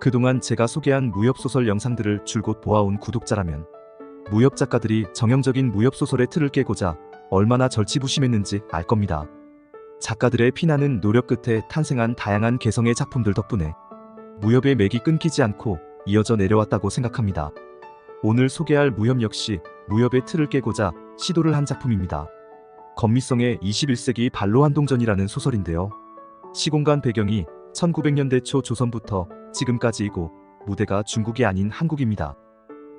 그동안 제가 소개한 무협소설 영상들을 줄곧 보아온 구독자라면 무협작가들이 정형적인 무협소설의 틀을 깨고자 얼마나 절치부심했는지 알 겁니다. 작가들의 피나는 노력 끝에 탄생한 다양한 개성의 작품들 덕분에 무협의 맥이 끊기지 않고 이어져 내려왔다고 생각합니다. 오늘 소개할 무협 역시 무협의 틀을 깨고자 시도를 한 작품입니다. 건미성의 21세기 반로한동전이라는 소설인데요. 시공간 배경이 1900년대 초 조선부터 지금까지이고 무대가 중국이 아닌 한국입니다.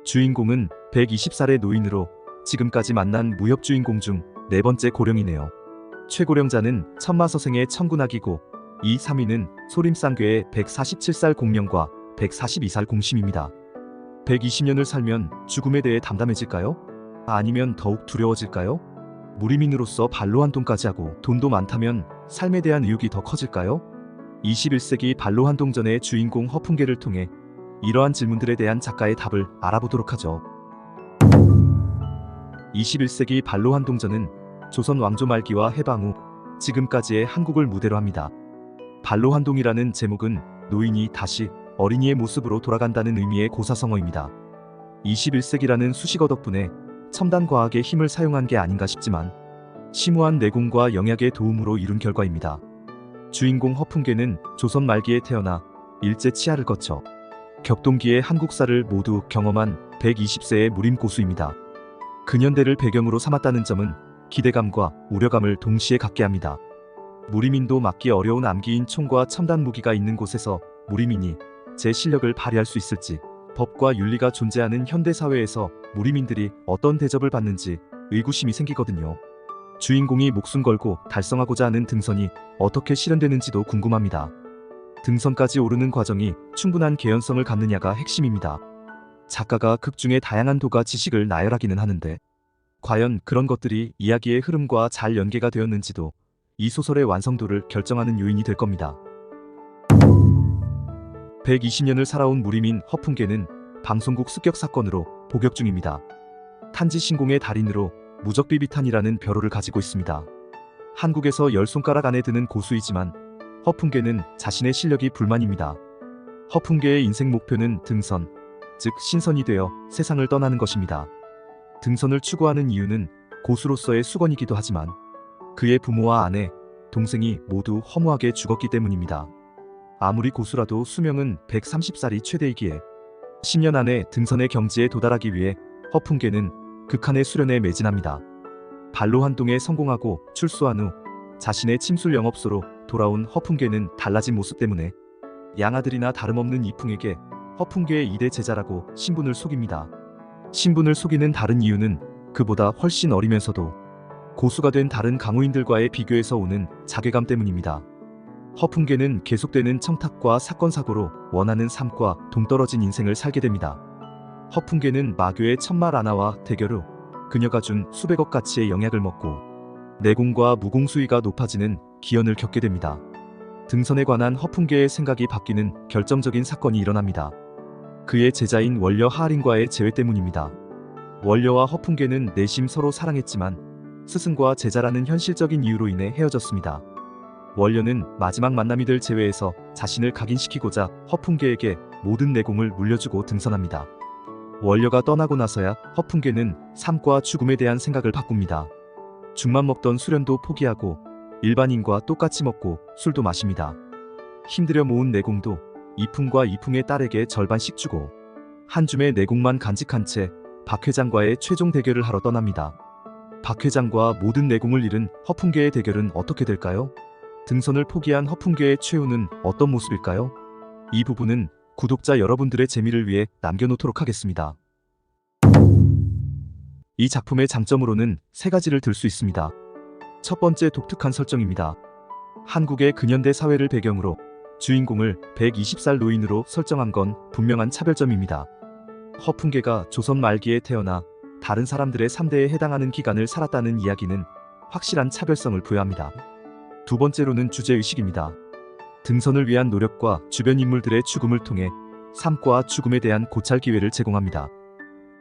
주인공은 120살의 노인으로 지금까지 만난 무협 주인공 중 네 번째 고령이네요. 최고령자는 천마서생의 천군악이고 2, 3위는 소림쌍괴의 147살 공명과 142살 공심입니다. 120년을 살면 죽음에 대해 담담해질까요? 아니면 더욱 두려워질까요? 무리민으로서 반로한동까지 하고 돈도 많다면 삶에 대한 의욕이 더 커질까요? 21세기 반로한동전의 주인공 허풍계를 통해 이러한 질문들에 대한 작가의 답을 알아보도록 하죠. 21세기 반로한동전은 조선 왕조 말기와 해방 후 지금까지의 한국을 무대로 합니다. 반로한동이라는 제목은 노인이 다시 어린이의 모습으로 돌아간다는 의미의 고사성어입니다. 21세기라는 수식어 덕분에 첨단 과학의 힘을 사용한 게 아닌가 싶지만 심오한 내공과 영약의 도움으로 이룬 결과입니다. 주인공 허풍계는 조선 말기에 태어나 일제 치하를 거쳐 격동기의 한국사를 모두 경험한 120세의 무림고수입니다. 근현대를 배경으로 삼았다는 점은 기대감과 우려감을 동시에 갖게 합니다. 무리민도 막기 어려운 암기인 총과 첨단 무기가 있는 곳에서 무리민이 제 실력을 발휘할 수 있을지, 법과 윤리가 존재하는 현대사회에서 무리민들이 어떤 대접을 받는지 의구심이 생기거든요. 주인공이 목숨 걸고 달성하고자 하는 등선이 어떻게 실현되는지도 궁금합니다. 등선까지 오르는 과정이 충분한 개연성을 갖느냐가 핵심입니다. 작가가 극 중에 다양한 도가 지식을 나열하기는 하는데 과연 그런 것들이 이야기의 흐름과 잘 연계가 되었는지도 이 소설의 완성도를 결정하는 요인이 될 겁니다. 120년을 살아온 무리민 허풍계는 방송국 습격 사건으로 복역 중입니다. 탄지 신공의 달인으로 무적비비탄이라는 벼로를 가지고 있습니다. 한국에서 10손가락 안에 드는 고수이지만 허풍계는 자신의 실력이 불만입니다. 허풍계의 인생 목표는 등선, 즉 신선이 되어 세상을 떠나는 것입니다. 등선을 추구하는 이유는 고수로서의 수건이기도 하지만 그의 부모와 아내, 동생이 모두 허무하게 죽었기 때문입니다. 아무리 고수라도 수명은 130살이 최대이기에 10년 안에 등선의 경지에 도달하기 위해 허풍계는 극한의 수련에 매진합니다. 반로한동에 성공하고 출소한 후 자신의 침술 영업소로 돌아온 허풍계는 달라진 모습 때문에 양아들이나 다름없는 이풍에게 허풍계의 2대 제자라고 신분을 속입니다. 신분을 속이는 다른 이유는 그보다 훨씬 어리면서도 고수가 된 다른 강호인들과의 비교에서 오는 자괴감 때문입니다. 허풍계는 계속되는 청탁과 사건 사고로 원하는 삶과 동떨어진 인생을 살게 됩니다. 허풍계는 마교의 천마라나와 대결 후 그녀가 준 수백억 가치의 영약을 먹고 내공과 무공수위가 높아지는 기연을 겪게 됩니다. 등선에 관한 허풍계의 생각이 바뀌는 결정적인 사건이 일어납니다. 그의 제자인 원려 하하린과의 재회 때문입니다. 원려와 허풍계는 내심 서로 사랑했지만 스승과 제자라는 현실적인 이유로 인해 헤어졌습니다. 원려는 마지막 만남이 될 재회에서 자신을 각인시키고자 허풍계에게 모든 내공을 물려주고 등선합니다. 원려가 떠나고 나서야 허풍계는 삶과 죽음에 대한 생각을 바꿉니다. 죽만 먹던 수련도 포기하고 일반인과 똑같이 먹고 술도 마십니다. 힘들여 모은 내공도 이풍과 이풍의 딸에게 절반씩 주고 한 줌의 내공만 간직한 채 박 회장과의 최종 대결을 하러 떠납니다. 박 회장과 모든 내공을 잃은 허풍계의 대결은 어떻게 될까요? 등선을 포기한 허풍계의 최후는 어떤 모습일까요? 이 부분은 구독자 여러분들의 재미를 위해 남겨놓도록 하겠습니다. 이 작품의 장점으로는 세 가지를 들 수 있습니다. 첫 번째, 독특한 설정입니다. 한국의 근현대 사회를 배경으로 주인공을 120살 노인으로 설정한 건 분명한 차별점입니다. 허풍계가 조선 말기에 태어나 다른 사람들의 3대에 해당하는 기간을 살았다는 이야기는 확실한 차별성을 부여합니다. 두 번째로는 주제의식입니다. 등선을 위한 노력과 주변 인물들의 죽음을 통해 삶과 죽음에 대한 고찰 기회를 제공합니다.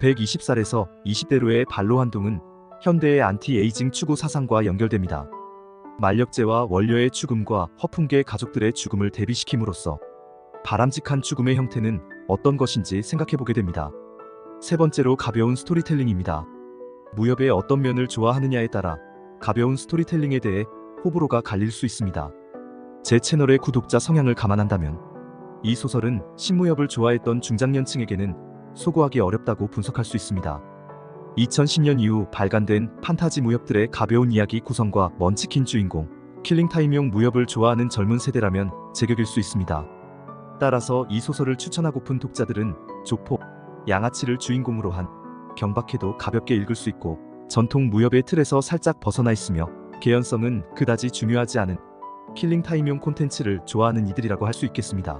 120살에서 20대로의 반로한동은 현대의 안티에이징 추구 사상과 연결됩니다. 만력제와 원려의 죽음과 허풍계 가족들의 죽음을 대비시킴으로써 바람직한 죽음의 형태는 어떤 것인지 생각해보게 됩니다. 세 번째로 가벼운 스토리텔링입니다. 무협의 어떤 면을 좋아하느냐에 따라 가벼운 스토리텔링에 대해 호불호가 갈릴 수 있습니다. 제 채널의 구독자 성향을 감안한다면 이 소설은 신무협을 좋아했던 중장년층에게는 소구하기 어렵다고 분석할 수 있습니다. 2010년 이후 발간된 판타지 무협들의 가벼운 이야기 구성과 먼치킨 주인공, 킬링타임용 무협을 좋아하는 젊은 세대라면 제격일 수 있습니다. 따라서 이 소설을 추천하고픈 독자들은 조폭, 양아치를 주인공으로 한 경박해도 가볍게 읽을 수 있고 전통 무협의 틀에서 살짝 벗어나 있으며 개연성은 그다지 중요하지 않은 킬링타임용 콘텐츠를 좋아하는 이들이라고 할 수 있겠습니다.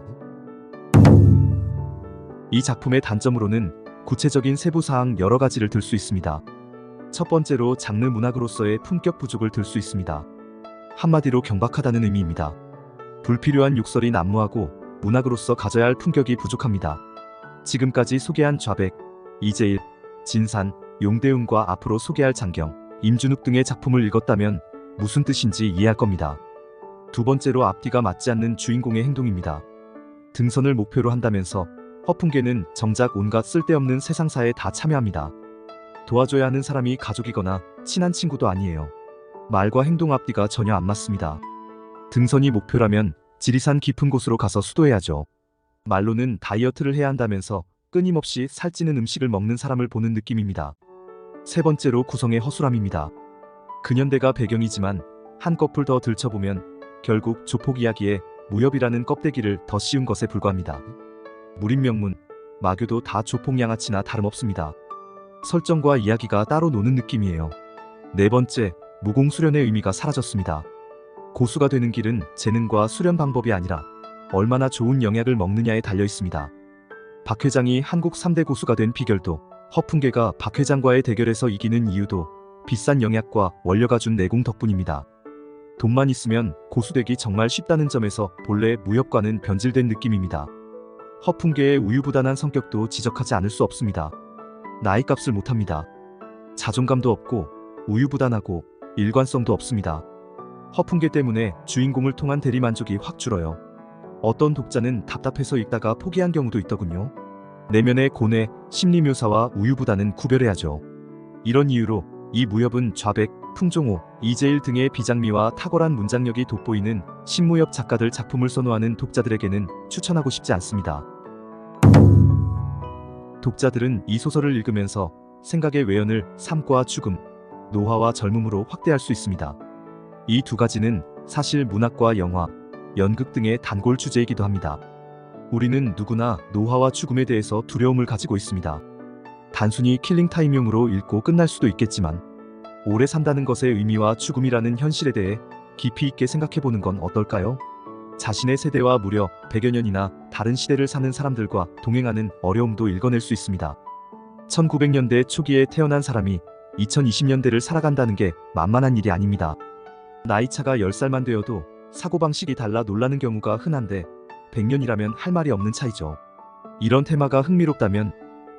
이 작품의 단점으로는 구체적인 세부사항 여러 가지를 들 수 있습니다. 첫 번째로 장르 문학으로서의 품격 부족을 들 수 있습니다. 한마디로 경박하다는 의미입니다. 불필요한 욕설이 난무하고 문학으로서 가져야 할 품격이 부족합니다. 지금까지 소개한 좌백, 이재일, 진산, 용대훈과 앞으로 소개할 장경, 임준욱 등의 작품을 읽었다면 무슨 뜻인지 이해할 겁니다. 두 번째로 앞뒤가 맞지 않는 주인공의 행동입니다. 등선을 목표로 한다면서 허풍계는 정작 온갖 쓸데없는 세상사에 다 참여합니다. 도와줘야 하는 사람이 가족이거나 친한 친구도 아니에요. 말과 행동 앞뒤가 전혀 안 맞습니다. 등선이 목표라면 지리산 깊은 곳으로 가서 수도해야죠. 말로는 다이어트를 해야 한다면서 끊임없이 살찌는 음식을 먹는 사람을 보는 느낌입니다. 세 번째로 구성의 허술함입니다. 근현대가 배경이지만 한꺼풀 더 들춰보면 결국 조폭 이야기에 무협이라는 껍데기를 더 씌운 것에 불과합니다. 무림명문, 마교도 다 조폭 양아치나 다름없습니다. 설정과 이야기가 따로 노는 느낌이에요. 네 번째, 무공수련의 의미가 사라졌습니다. 고수가 되는 길은 재능과 수련 방법이 아니라 얼마나 좋은 영약을 먹느냐에 달려 있습니다. 박 회장이 한국 3대 고수가 된 비결도, 허풍계가 박 회장과의 대결에서 이기는 이유도 비싼 영약과 원료가 준 내공 덕분입니다. 돈만 있으면 고수되기 정말 쉽다는 점에서 본래 무협과는 변질된 느낌입니다. 허풍계의 우유부단한 성격도 지적하지 않을 수 없습니다. 나이값을 못합니다. 자존감도 없고 우유부단하고 일관성도 없습니다. 허풍계 때문에 주인공을 통한 대리만족이 확 줄어요. 어떤 독자는 답답해서 읽다가 포기한 경우도 있더군요. 내면의 고뇌, 심리묘사와 우유부단은 구별해야죠. 이런 이유로 이 무협은 좌백, 풍종호, 이재일 등의 비장미와 탁월한 문장력이 돋보이는 신무협 작가들 작품을 선호하는 독자들에게는 추천하고 싶지 않습니다. 독자들은 이 소설을 읽으면서 생각의 외연을 삶과 죽음, 노화와 젊음으로 확대할 수 있습니다. 이 두 가지는 사실 문학과 영화, 연극 등의 단골 주제이기도 합니다. 우리는 누구나 노화와 죽음에 대해서 두려움을 가지고 있습니다. 단순히 킬링타임용으로 읽고 끝날 수도 있겠지만 오래 산다는 것의 의미와 죽음이라는 현실에 대해 깊이 있게 생각해보는 건 어떨까요? 자신의 세대와 무려 100여 년이나 다른 시대를 사는 사람들과 동행하는 어려움도 읽어낼 수 있습니다. 1900년대 초기에 태어난 사람이 2020년대를 살아간다는 게 만만한 일이 아닙니다. 나이차가 10살만 되어도 사고방식이 달라 놀라는 경우가 흔한데 100년이라면 할 말이 없는 차이죠. 이런 테마가 흥미롭다면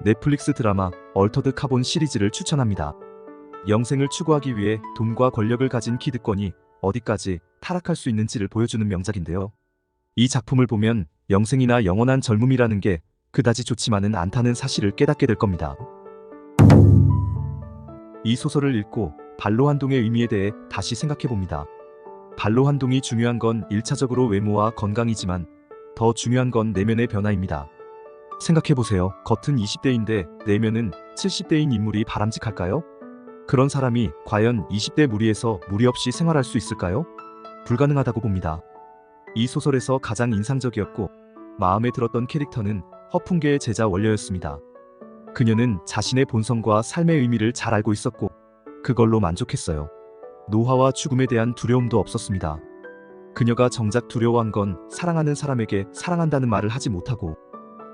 넷플릭스 드라마 얼터드 카본 시리즈를 추천합니다. 영생을 추구하기 위해 돈과 권력을 가진 기득권이 어디까지 타락할 수 있는지를 보여주는 명작인데요. 이 작품을 보면 영생이나 영원한 젊음이라는 게 그다지 좋지만은 않다는 사실을 깨닫게 될 겁니다. 이 소설을 읽고 반로환동의 의미에 대해 다시 생각해봅니다. 반로환동이 중요한 건 1차적으로 외모와 건강이지만 더 중요한 건 내면의 변화입니다. 생각해보세요. 겉은 20대인데 내면은 70대인 인물이 바람직할까요? 그런 사람이 과연 20대 무리에서 무리 없이 생활할 수 있을까요? 불가능하다고 봅니다. 이 소설에서 가장 인상적이었고 마음에 들었던 캐릭터는 허풍계의 제자 원려였습니다. 그녀는 자신의 본성과 삶의 의미를 잘 알고 있었고 그걸로 만족했어요. 노화와 죽음에 대한 두려움도 없었습니다. 그녀가 정작 두려워한 건 사랑하는 사람에게 사랑한다는 말을 하지 못하고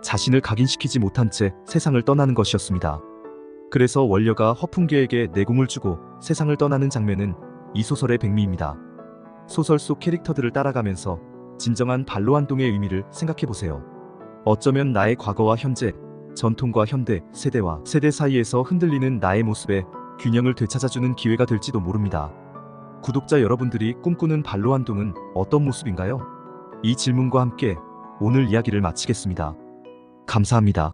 자신을 각인시키지 못한 채 세상을 떠나는 것이었습니다. 그래서 원려가 허풍계에게 내공을 주고 세상을 떠나는 장면은 이 소설의 백미입니다. 소설 속 캐릭터들을 따라가면서 진정한 반로환동의 의미를 생각해보세요. 어쩌면 나의 과거와 현재, 전통과 현대, 세대와 세대 사이에서 흔들리는 나의 모습에 균형을 되찾아주는 기회가 될지도 모릅니다. 구독자 여러분들이 꿈꾸는 반로환동은 어떤 모습인가요? 이 질문과 함께 오늘 이야기를 마치겠습니다. 감사합니다.